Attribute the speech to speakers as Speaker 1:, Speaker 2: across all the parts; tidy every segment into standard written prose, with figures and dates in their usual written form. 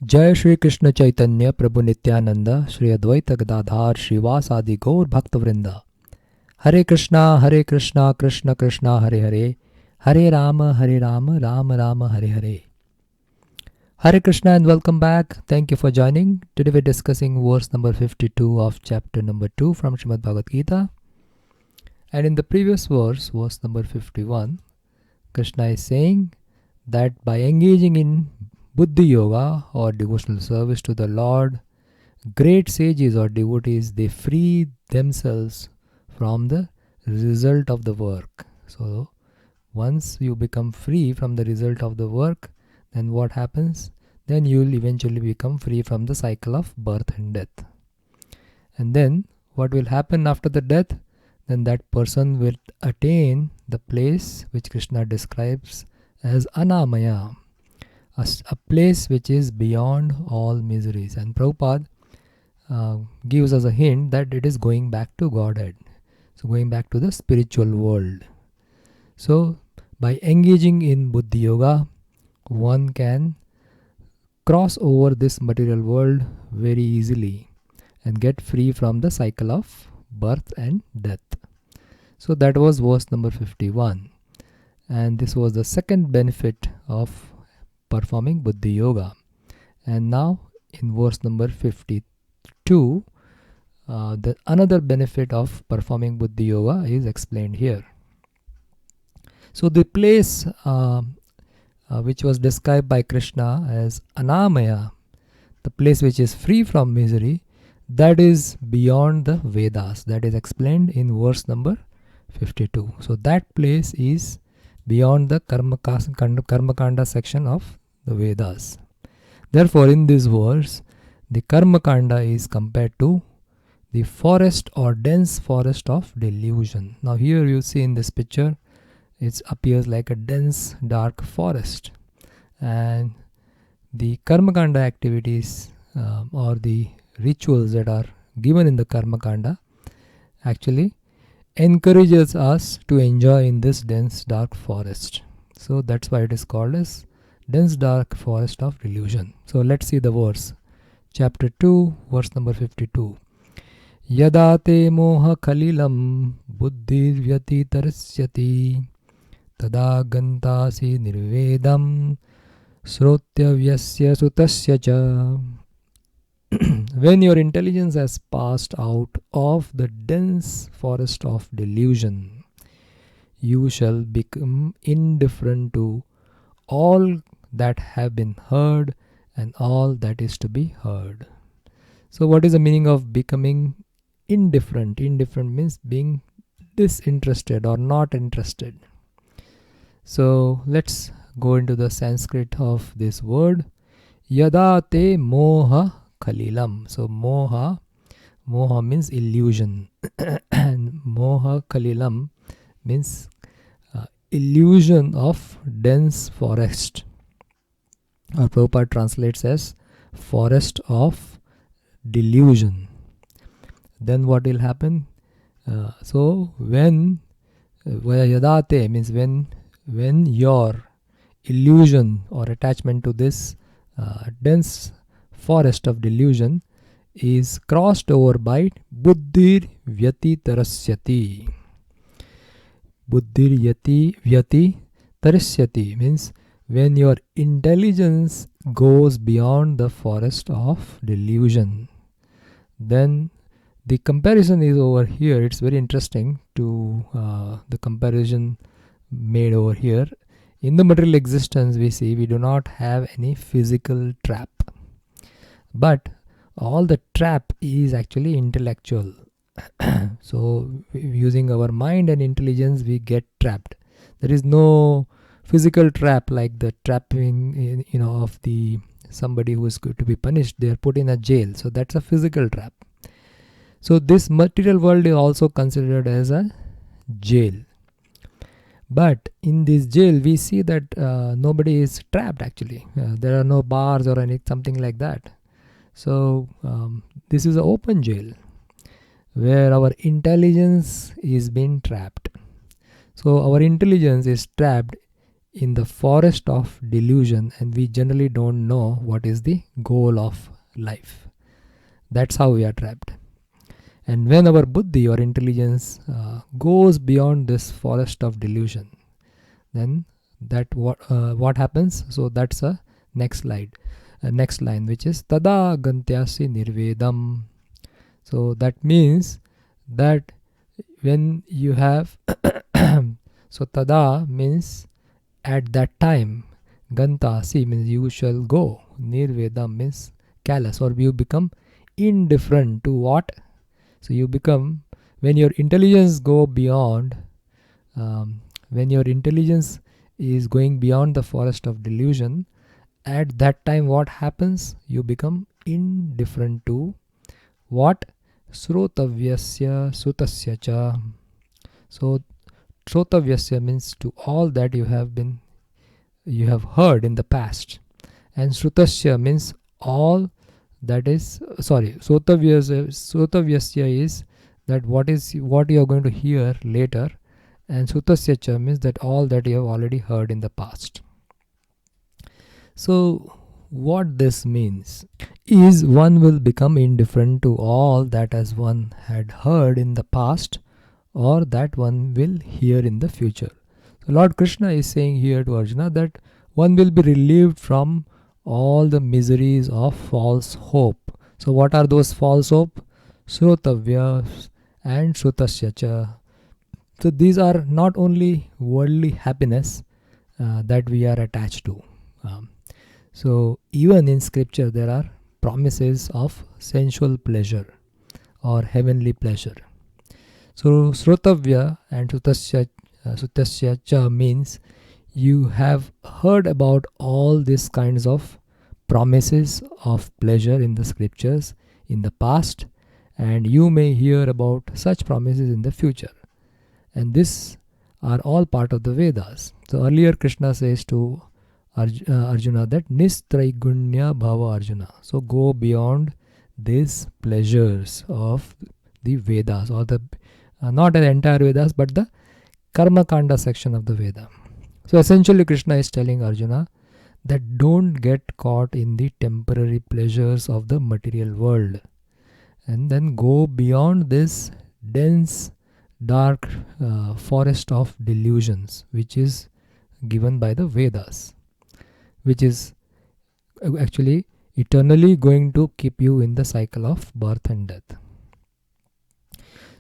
Speaker 1: Jai Shri Krishna Chaitanya Prabhu Nityanand Shri Advaita Gadadhar श्रीवासादि Gaur भक्तवृंद। Hare Krishna Krishna Krishna Hare Hare, Hare Ram Ram Ram Hare Hare. Hare Krishna and welcome back. Thank you for joining. Today we're discussing verse number 52 of chapter number 2 from Srimad Bhagavad Gita. And in the previous verse number 51, Krishna is saying that by engaging in Buddhi Yoga or devotional service to the Lord, great sages or devotees, they free themselves from the result of the work. So once you become free from the result of the work, then what happens? Then you will eventually become free from the cycle of birth and death. And then what will happen after the death? Then that person will attain the place which Krishna describes as Anamaya, a place which is beyond all miseries. And Prabhupada gives us a hint that it is going back to Godhead. So going back to the spiritual world. So by engaging in Buddhi Yoga, one can cross over this material world very easily and get free from the cycle of birth and death. So that was verse number 51. And this was the second benefit of performing Buddhi Yoga. And now in verse number 52, another benefit of performing Buddhi Yoga is explained here. So the place which was described by Krishna as Anamaya, the place which is free from misery, that is beyond the Vedas. That is explained in verse number 52. So that place is beyond the Karma Kanda section of the Vedas. Therefore, in this verse, the Karma Kanda is compared to the forest or dense forest of delusion. Now here you see in this picture, it appears like a dense dark forest. And the Karma Kanda activities or the rituals that are given in the Karma Kanda actually encourages us to enjoy in this dense dark forest. So that's why it is called as dense dark forest of delusion. So let's see the verse. Chapter 2, verse number 52. Yada te moha khalilam buddhir vyati tarasyati tada gantasi nirvedam srotyavyasya sutasya cha. When your intelligence has passed out of the dense forest of delusion, you shall become indifferent to all that have been heard and all that is to be heard. So what is the meaning of becoming indifferent? Indifferent means being disinterested or not interested. So let's go into the Sanskrit of this word. Yada te moha khalilam. So moha means illusion and moha khalilam means illusion of dense forest, or Prabhupada translates as forest of delusion. Then what will happen? So when yadate means when your illusion or attachment to this dense forest of delusion is crossed over by buddhir vyati tarasyati. Buddhir vyati tarasyati means when your intelligence goes beyond the forest of delusion. Then the comparison is over here. It's very interesting to the comparison made over here. In the material existence, we see we do not have any physical trap, but all the trap is actually intellectual. So using our mind and intelligence, we get trapped. There is no physical trap like the trapping of the somebody who is going to be punished. They are put in a jail. So that's a physical trap. So this material world is also considered as a jail. But in this jail, we see that nobody is trapped actually. There are no bars or something like that. So this is an open jail where our intelligence is being trapped. So our intelligence is trapped in the forest of delusion, and we generally don't know what is the goal of life. That's how we are trapped. And when our buddhi or intelligence goes beyond this forest of delusion, then what happens? So that's a next line, which is tada gantyasi nirvedam. So that means that when you have so tada means at that time, gantasi means you shall go, nirvedam means callous, or you become indifferent to what. So you become, when your intelligence go beyond, when your intelligence is going beyond the forest of delusion, at that time what happens? You become indifferent to what? Srotavyasya sutasya cha. So srotavyasya means to all that you have heard in the past, and srutasya means all that is, Sotavyasya is that what you are going to hear later, and Sutasya cha means that all that you have already heard in the past. So what this means is one will become indifferent to all that as one had heard in the past or that one will hear in the future. So Lord Krishna is saying here to Arjuna that one will be relieved from all the miseries of false hope. So what are those false hope? Srotavya and Srutasya cha. So these are not only worldly happiness that we are attached to. So even in scripture there are promises of sensual pleasure or heavenly pleasure. So Srotavya and Sutasya cha means you have heard about all these kinds of promises of pleasure in the scriptures in the past, and you may hear about such promises in the future. And these are all part of the Vedas. So earlier Krishna says to Arjuna that Nistraigunya Bhava Arjuna. So go beyond these pleasures of the Vedas, or the not the entire Vedas but the Karma Kanda section of the Veda. So essentially Krishna is telling Arjuna that don't get caught in the temporary pleasures of the material world, and then go beyond this dense, dark forest of delusions which is given by the Vedas, which is actually eternally going to keep you in the cycle of birth and death.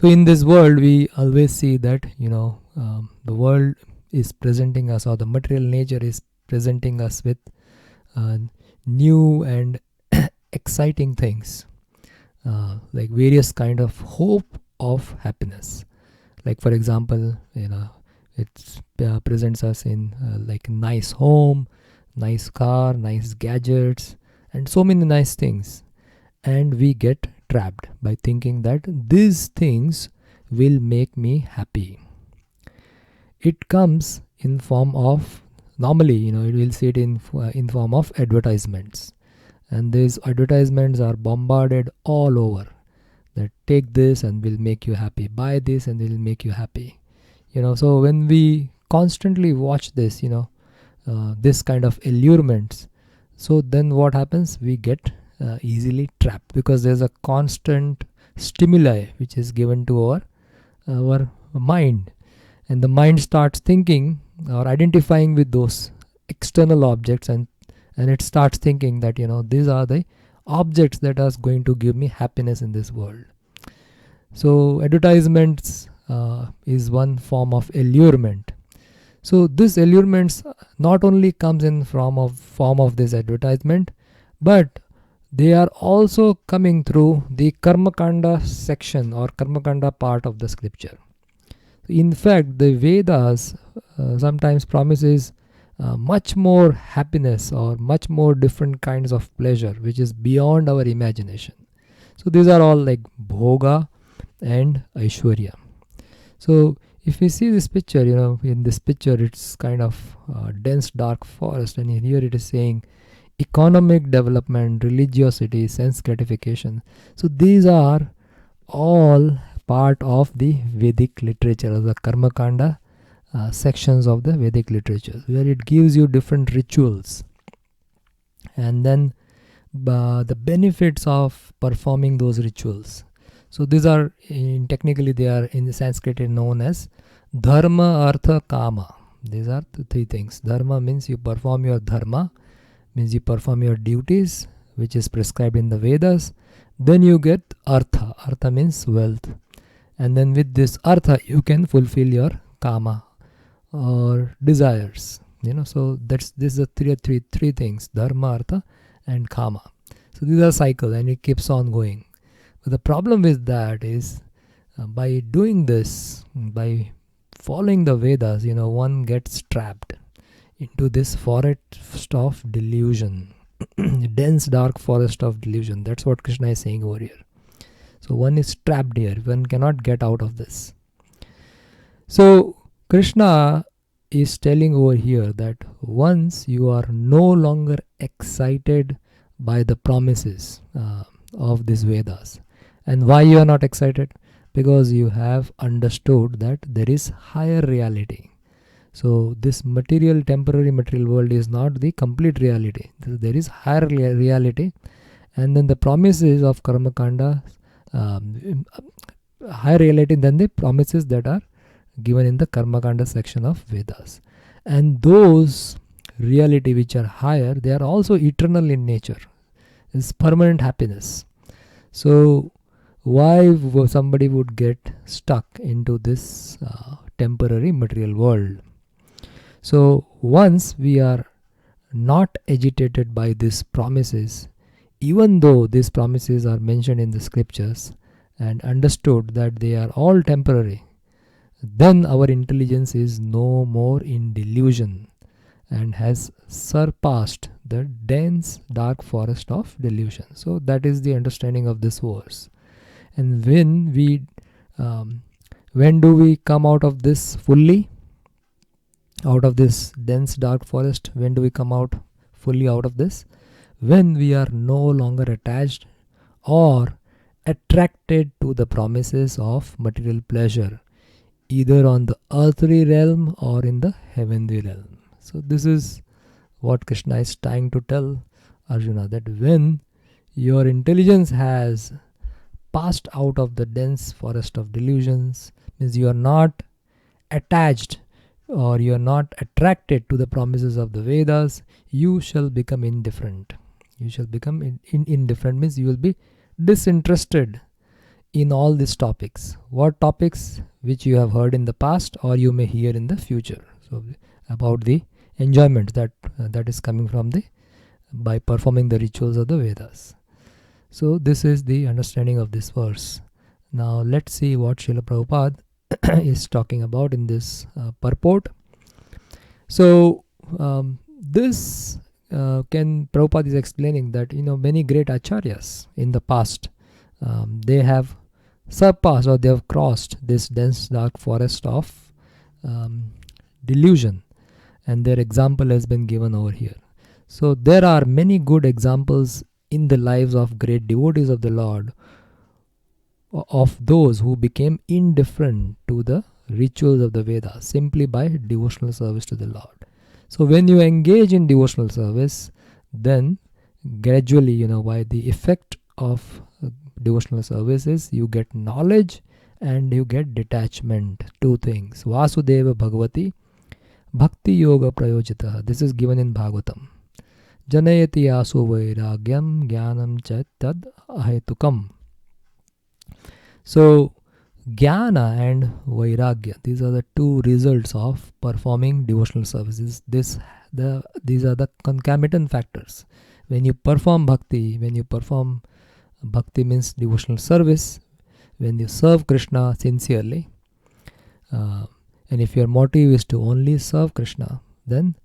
Speaker 1: So in this world we always see that the world is presenting us, or the material nature is presenting us with new and exciting things, like various kind of hope of happiness. Like for example, it presents us in like nice home, nice car, nice gadgets, and so many nice things, and we get trapped by thinking that these things will make me happy. It comes in form of, normally it will see it in form of advertisements, and these advertisements are bombarded all over, that take this and will make you happy, buy this and it will make you happy. So when we constantly watch this, this kind of allurements, so then what happens? We get easily trapped, because there's a constant stimuli which is given to our mind, and the mind starts thinking or identifying with those external objects, and it starts thinking that these are the objects that are going to give me happiness in this world. So advertisements is one form of allurement. So this allurements not only comes in form of this advertisement, but they are also coming through the Karmakanda section or Karmakanda part of the scripture. In fact, the Vedas sometimes promises much more happiness or much more different kinds of pleasure which is beyond our imagination. So these are all like Bhoga and Aishwarya. So if we see this picture, in this picture it's kind of dense dark forest, and here it is saying economic development, religiosity, sense gratification. So these are all part of the Vedic literature, or the Karmakanda sections of the Vedic literature, where it gives you different rituals, and then the benefits of performing those rituals. So these are, technically they are in the Sanskrit known as Dharma, Artha, Kama. These are the three things. Dharma means you perform your dharma, means you perform your duties, which is prescribed in the Vedas. Then you get Artha. Artha means wealth. And then with this Artha, you can fulfill your Kama or desires. So this is the three things: Dharma, Artha, and Kama. So these are cycle, and it keeps on going. But the problem with that is, by doing this, by following the Vedas, one gets trapped into this forest of delusion, dense dark forest of delusion. That's what Krishna is saying over here. So one is trapped here. One cannot get out of this. So Krishna is telling over here that once you are no longer excited by the promises of these Vedas. And why you are not excited? Because you have understood that there is higher reality. So this temporary material world is not the complete reality. There is higher reality, and then the promises of karma kanda, higher reality than the promises that are given in the karma kanda section of Vedas. And those reality which are higher, they are also eternal in nature. It's permanent happiness. So why somebody would get stuck into this temporary material world? So once we are not agitated by these promises, even though these promises are mentioned in the scriptures, and understood that they are all temporary, then our intelligence is no more in delusion and has surpassed the dense dark forest of delusion. So that is the understanding of this verse. And when do we come out of this fully? Out of this dense dark forest, when do we come out fully out of this? When we are no longer attached or attracted to the promises of material pleasure, either on the earthly realm or in the heavenly realm. So this is what Krishna is trying to tell Arjuna, that when your intelligence has passed out of the dense forest of delusions, means you are not attached or you are not attracted to the promises of the Vedas, you shall become indifferent. You shall become indifferent means you will be disinterested in all these topics. What topics? Which you have heard in the past or you may hear in the future. So about the enjoyment that is coming from by performing the rituals of the Vedas. So this is the understanding of this verse. Now let's see what Srila Prabhupada is talking about in this purport. So Prabhupada is explaining that many great acharyas in the past, they have surpassed or they have crossed this dense dark forest of delusion, and their example has been given over here. So there are many good examples in the lives of great devotees of the Lord, of those who became indifferent to the rituals of the Vedas simply by devotional service to the Lord. So when you engage in devotional service, then gradually, by the effect of devotional service is you get knowledge and you get detachment. Two things. Vasudeva Bhagavati Bhakti Yoga Prayojita. This is given in Bhagavatam. Janayati asu vairagyam jnanam cha tad ahetukam. So jnana and vairagya, these are the two results of performing devotional services. These are the concomitant factors. When you perform bhakti means devotional service, when you serve Krishna sincerely, and if your motive is to only serve Krishna, then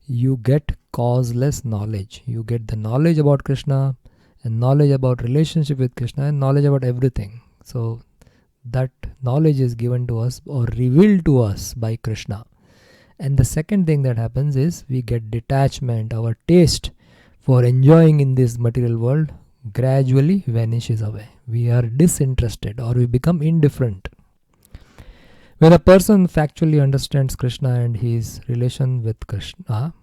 Speaker 1: you get causeless knowledge. You get the knowledge about Krishna and knowledge about relationship with Krishna and knowledge about everything. So that knowledge is given to us or revealed to us by Krishna. And the second thing that happens is we get detachment. Our taste for enjoying in this material world gradually vanishes away. We are disinterested or we become indifferent. When a person factually understands Krishna and his relation with Krishna,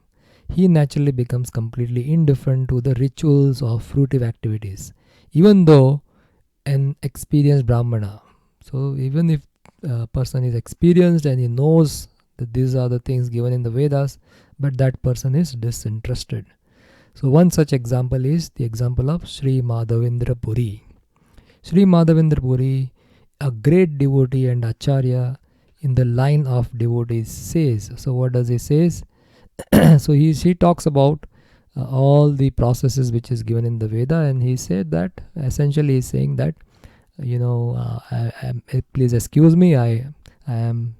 Speaker 1: he naturally becomes completely indifferent to the rituals or fruitive activities, even though an experienced Brahmana. So even if a person is experienced and he knows that these are the things given in the Vedas, but that person is disinterested. So one such example is the example of Sri Madhavendra Puri. Sri Madhavendra Puri, a great devotee and acharya in the line of devotees, says. So what does he says? So he talks about all the processes which is given in the Veda, and he said that essentially he's saying that please excuse me, I am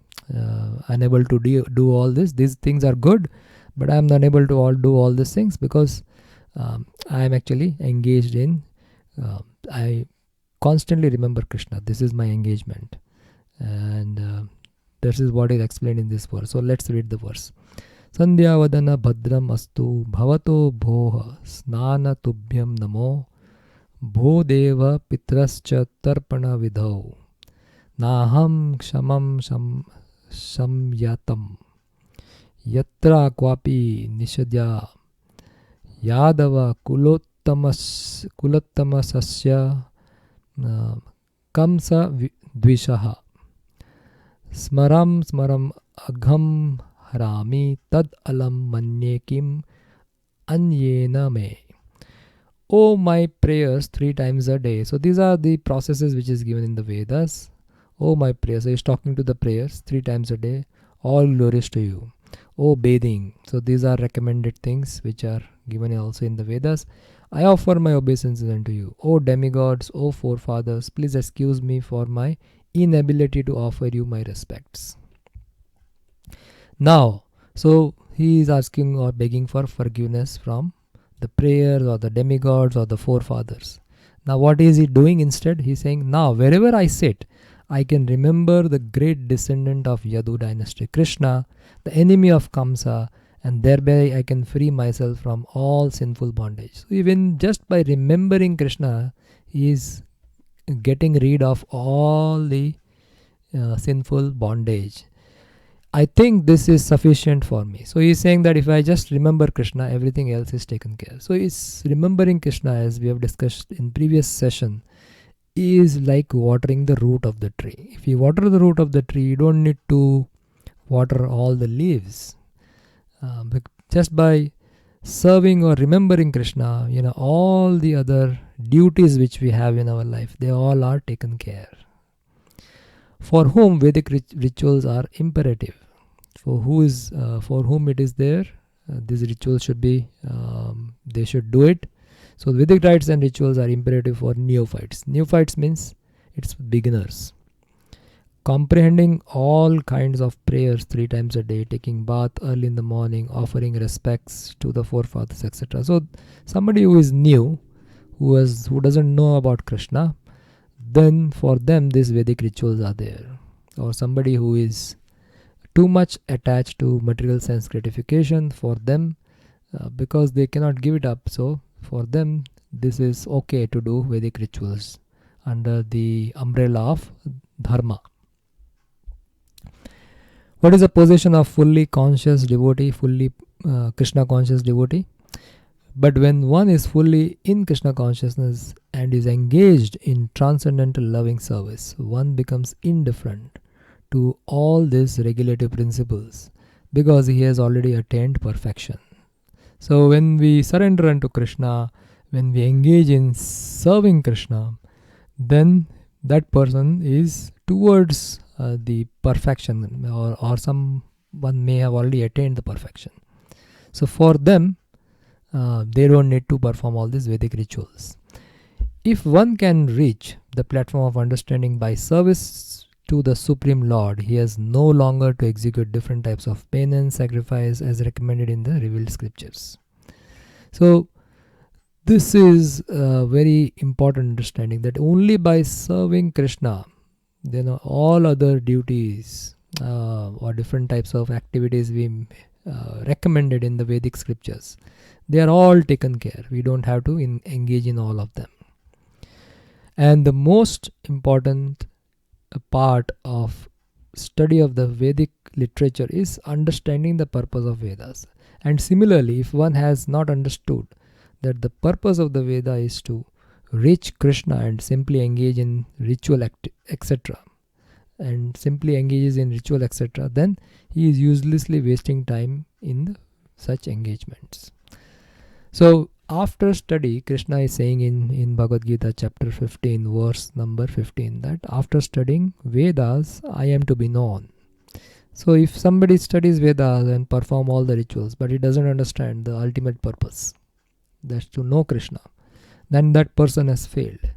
Speaker 1: unable to do all this. These things are good, but I am not able to do all these things because I am actually engaged in. I constantly remember Krishna. This is my engagement, and this is what is explained in this verse. So let's read the verse. Sandhyavadana bhadram astu bhavato bhoha snana tubhyam namo bhodeva pitrascha tarpana vidhau naham kshamam samyatam yatra kwapi nishadya yadava kulottama sasya kamsa dvishaha smaram agham harami tad alam manye kim anyena me. Oh, my prayers 3 times a day. So these are the processes which is given in the Vedas. Oh, my prayers. So he's talking to the prayers 3 times a day. All glories to you. Oh, bathing. So these are recommended things which are given also in the Vedas. I offer my obeisances unto you. Oh, demigods, oh, forefathers, please excuse me for my inability to offer you my respects. Now, so he is asking or begging for forgiveness from the prayers or the demigods or the forefathers. Now what is he doing instead? He is saying, now wherever I sit, I can remember the great descendant of Yadu dynasty, Krishna, the enemy of Kamsa, and thereby I can free myself from all sinful bondage. So even just by remembering Krishna, he is getting rid of all the sinful bondage. I think this is sufficient for me. So he is saying that if I just remember Krishna, everything else is taken care. So is remembering Krishna, as we have discussed in previous session, is like watering the root of the tree. If you water the root of the tree, you don't need to water all the leaves. Just by serving or remembering Krishna, all the other duties which we have in our life, they all are taken care. For whom Vedic rituals are imperative. For whom it is there, these rituals should be, they should do it. So Vedic rites and rituals are imperative for neophytes. Neophytes means it's beginners. Comprehending all kinds of prayers 3 times a day, taking bath early in the morning, offering respects to the forefathers, etc. So somebody who is new, who doesn't know about Krishna, then for them these Vedic rituals are there. Or somebody who is too much attached to material sense gratification, for them, because they cannot give it up, so for them this is okay to do Vedic rituals under the umbrella of Dharma. What is the position of fully conscious devotee, fully Krishna conscious devotee? But when one is fully in Krishna consciousness and is engaged in transcendental loving service, one becomes indifferent to all these regulative principles because he has already attained perfection. So when we surrender unto Krishna, when we engage in serving Krishna, then that person is towards the perfection, or someone may have already attained the perfection. So for them, they don't need to perform all these Vedic rituals. If one can reach the platform of understanding by service to the Supreme Lord, he has no longer to execute different types of penance, sacrifice as recommended in the revealed scriptures. So this is a very important understanding, that only by serving Krishna, all other duties or different types of activities we recommended in the Vedic scriptures, they are all taken care. We don't have to engage in all of them. And the most important part of study of the Vedic literature is understanding the purpose of Vedas. And similarly, if one has not understood that the purpose of the Veda is to reach Krishna and simply engage in ritual etc., and simply engages in ritual etc., then he is uselessly wasting time in such engagements. So after study, Krishna is saying in Bhagavad Gita chapter 15 verse number 15 that after studying Vedas I am to be known. So if somebody studies Vedas and perform all the rituals but he doesn't understand the ultimate purpose, that's to know Krishna, then that person has failed.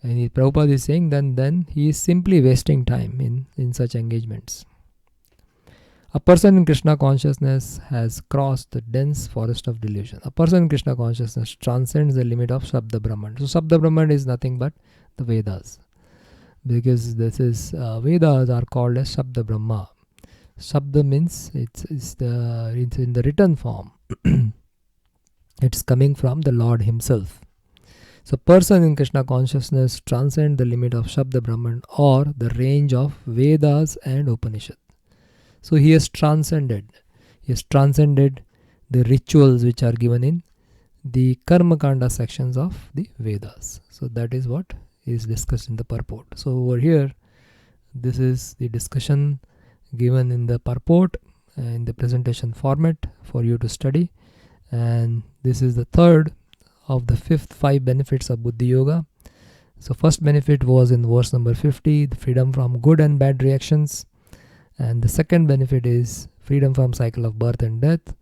Speaker 1: And Prabhupada is saying then he is simply wasting time in such engagements. A person in Krishna consciousness has crossed the dense forest of delusion. A person in Krishna consciousness transcends the limit of Shabda Brahman. So Shabda Brahman is nothing but the Vedas. Because this is Vedas are called as Shabda Brahma. Shabda means it's in the written form. It's coming from the Lord Himself. So person in Krishna consciousness transcends the limit of Shabda Brahman or the range of Vedas and Upanishad. So he has transcended. He has transcended the rituals which are given in the Karma Kanda sections of the Vedas. So that is what is discussed in the purport. So over here, this is the discussion given in the purport in the presentation format for you to study. And this is the third of the fifth 5 benefits of Buddhi Yoga. So first benefit was in verse number 50, the freedom from good and bad reactions. And the second benefit is freedom from cycle of birth and death.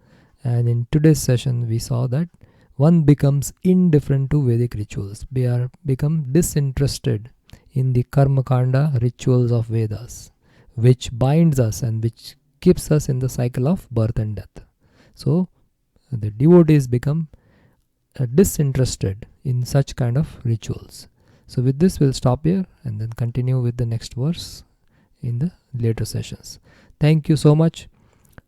Speaker 1: And in today's session, we saw that one becomes indifferent to Vedic rituals. We are become disinterested in the Karma Kanda rituals of Vedas, which binds us and which keeps us in the cycle of birth and death. So the devotees become disinterested in such kind of rituals. So with this, we'll stop here and then continue with the next verse in the later sessions. Thank you so much.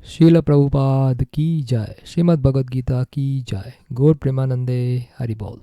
Speaker 1: Srila Prabhupada ki jai. Srimad Bhagavad Gita ki jai. Gaur Premanande Haribol.